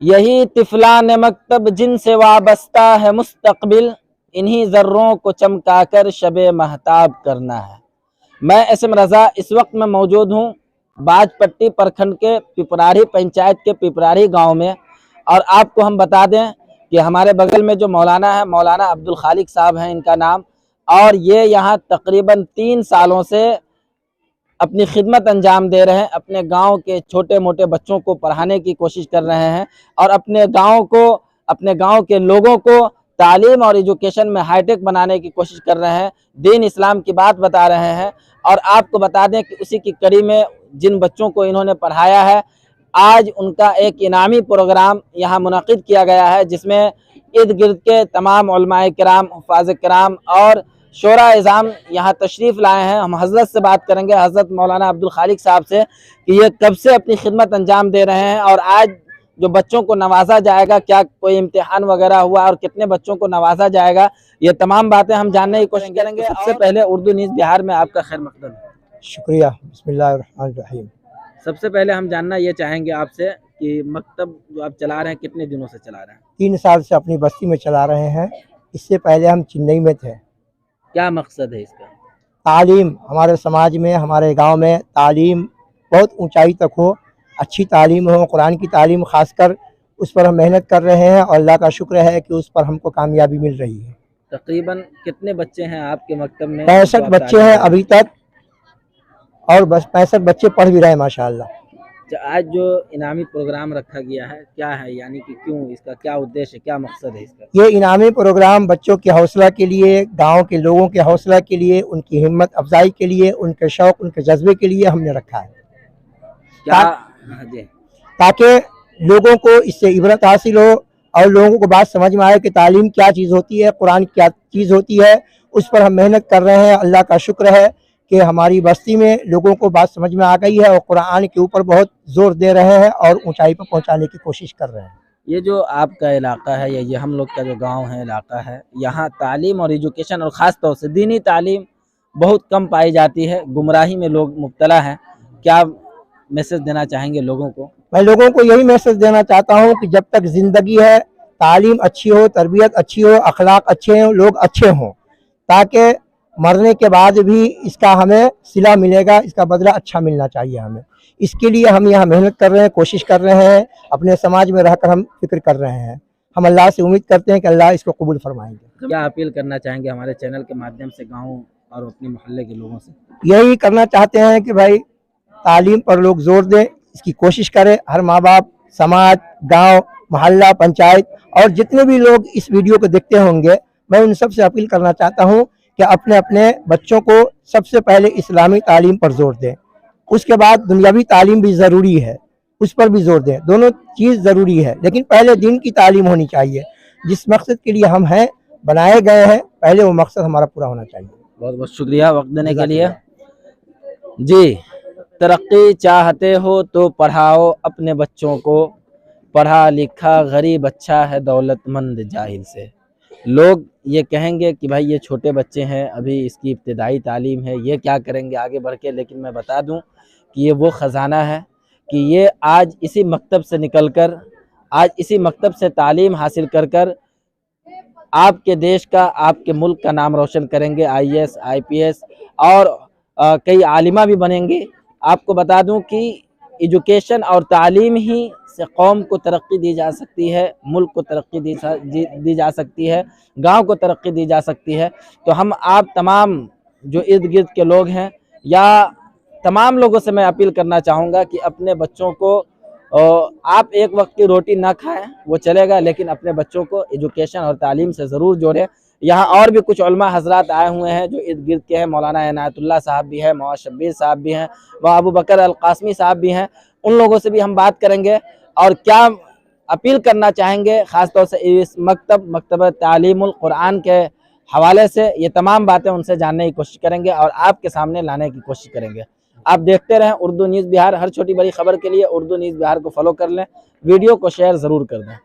यही तिफलान मकतब जिनसे वाबस्ता है मुस्तकबिल, इन्हीं ज़र्रों को चमकाकर शबे महताब करना है। मैं एसएम रज़ा इस वक्त मैं मौजूद हूँ बाजपट्टी प्रखंड के पिपरारी पंचायत के पिपरारी गांव में। और आपको हम बता दें कि हमारे बगल में जो मौलाना है, मौलाना अब्दुल खालिक साहब हैं इनका नाम, और ये यहाँ तकरीबन 3 सालों से अपनी खिदमत अंजाम दे रहे हैं। अपने गांव के छोटे मोटे बच्चों को पढ़ाने की कोशिश कर रहे हैं और अपने गांव के लोगों को तालीम और एजुकेशन में हाईटेक बनाने की कोशिश कर रहे हैं, दीन इस्लाम की बात बता रहे हैं। और आपको बता दें कि उसी की कड़ी में जिन बच्चों को इन्होंने पढ़ाया है, आज उनका एक इनामी प्रोग्राम यहाँ मुनक़िद किया गया है, जिसमें इर्द गिर्द के तमाम उलमाए किराम, हुफ़ाज़ किराम और शोरा इज़ाम यहाँ तशरीफ़ लाए हैं। हम हज़रत से बात करेंगे, हज़रत मौलाना अब्दुल खालिक साहब से, कि ये कब से अपनी खिदमत अंजाम दे रहे हैं और आज जो बच्चों को नवाजा जाएगा, क्या कोई इम्तिहान वगैरह हुआ और कितने बच्चों को नवाजा जाएगा, ये तमाम बातें हम जानने की कोशिश करेंगे। सबसे पहले उर्दू न्यूज़ बिहार में आपका खैर मकदम है। शुक्रिया। बिस्मिल्लाहिर्रहमानिर्रहीम। सबसे पहले हम जानना ये चाहेंगे आपसे कि मकतब जो आप चला रहे हैं कितने दिनों से चला रहे हैं? 3 साल से अपनी बस्ती में चला रहे हैं। इससे पहले हम चेन्नई में थे। क्या मकसद है इसका? तालीम हमारे समाज में, हमारे गांव में तालीम बहुत ऊंचाई तक हो, अच्छी तालीम हो, कुरान की तालीम खासकर, उस पर हम मेहनत कर रहे हैं और अल्लाह का शुक्र है कि उस पर हमको कामयाबी मिल रही है। तकरीबन कितने बच्चे हैं आपके मकतब में? 65 बच्चे हैं अभी तक, और बस 65 बच्चे पढ़ भी रहे हैं माशाअल्लाह। आज जो इनामी प्रोग्राम रखा गया है क्या है, यानी कि क्यों, इसका क्या उद्देश्य, क्या मकसद है इसका? ये इनामी प्रोग्राम बच्चों के हौसला के लिए, गांव के लोगों के हौसला के लिए, उनकी हिम्मत अफजाई के लिए, उनके शौक, उनके जज्बे के लिए हमने रखा है, ताकि लोगों को इससे इबरत हासिल हो और लोगों को बात समझ में आए कि तालीम क्या चीज़ होती है, कुरान क्या चीज़ होती है। उस पर हम मेहनत कर रहे हैं। अल्लाह का शुक्र है कि हमारी बस्ती में लोगों को बात समझ में आ गई है और कुरान के ऊपर बहुत जोर दे रहे हैं और ऊंचाई पर पहुंचाने की कोशिश कर रहे हैं। ये जो आपका इलाका है या ये हम लोग का जो गांव है, इलाका है, यहाँ तालीम और एजुकेशन और ख़ास तौर से दीनी तालीम बहुत कम पाई जाती है, गुमराही में लोग मुब्तला हैं। क्या मैसेज देना चाहेंगे लोगों को? मैं लोगों को यही मैसेज देना चाहता हूँ कि जब तक ज़िंदगी है, तालीम अच्छी हो, तरबियत अच्छी हो, अखलाक अच्छे हों, लोग अच्छे हों, ताकि मरने के बाद भी इसका हमें सिला मिलेगा, इसका बदला अच्छा मिलना चाहिए हमें। इसके लिए हम यहाँ मेहनत कर रहे हैं, कोशिश कर रहे हैं, अपने समाज में रहकर हम फिक्र कर रहे हैं। हम अल्लाह से उम्मीद करते हैं कि अल्लाह इसको कबूल फरमाएंगे। क्या अपील करना चाहेंगे हमारे चैनल के माध्यम से गाँव और अपने मोहल्ले के लोगों से? यही करना चाहते हैं कि भाई तालीम पर लोग जोर दें, इसकी कोशिश करें। हर माँ बाप, समाज, गांव, मोहल्ला, पंचायत और जितने भी लोग इस वीडियो को देखते होंगे, मैं उन सब से अपील करना चाहता हूं कि अपने अपने बच्चों को सबसे पहले इस्लामी तालीम पर जोर दें, उसके बाद दुनियावी तालीम भी ज़रूरी है, उस पर भी जोर दें। दोनों चीज़ ज़रूरी है, लेकिन पहले दिन की तालीम होनी चाहिए। जिस मकसद के लिए हम हैं, बनाए गए हैं, पहले वो मकसद हमारा पूरा होना चाहिए। बहुत बहुत शुक्रिया वक्त देने के लिए। जी, तरक्की चाहते हो तो पढ़ाओ अपने बच्चों को, पढ़ा लिखा गरीब अच्छा है दौलतमंद जाहिल से। लोग ये कहेंगे कि भाई ये छोटे बच्चे हैं, अभी इसकी इब्तिदाई तालीम है, ये क्या करेंगे आगे बढ़ के, लेकिन मैं बता दूं कि ये वो ख़जाना है कि ये आज इसी मकतब से निकलकर, आज इसी मकतब से तालीम हासिल कर कर आपके देश का, आपके मुल्क का नाम रोशन करेंगे। IAS, IPS और कई आलिमा भी बनेंगे। आपको बता दूं कि एजुकेशन और तालीम ही से कौम को तरक्की दी जा सकती है, मुल्क को तरक्की दी जा सकती है, गांव को तरक्की दी जा सकती है। तो हम आप तमाम जो इर्द गिर्द के लोग हैं या तमाम लोगों से मैं अपील करना चाहूँगा कि अपने बच्चों को, आप एक वक्त की रोटी ना खाएं वो चलेगा, लेकिन अपने बच्चों को एजुकेशन और तालीम से ज़रूर जोड़ें। यहाँ और भी कुछ उलमा हजरात आए हुए हैं जो इर्द गिर्द के हैं। मौलाना इनायतुल्लाह साहब भी हैं, मौलाना शब्बीर साहब भी हैं, व अबू बकर अल कासमी साहब भी हैं। उन लोगों से भी हम बात करेंगे और क्या अपील करना चाहेंगे ख़ास तौर से इस मकतब तालीमुल कुरान के हवाले से, ये तमाम बातें उनसे जानने की कोशिश करेंगे और आपके सामने लाने की कोशिश करेंगे। आप देखते रहें उर्दू न्यूज़ बिहार। हर छोटी बड़ी खबर के लिए उर्दू न्यूज़ बिहार को फॉलो कर लें, वीडियो को शेयर ज़रूर कर दें।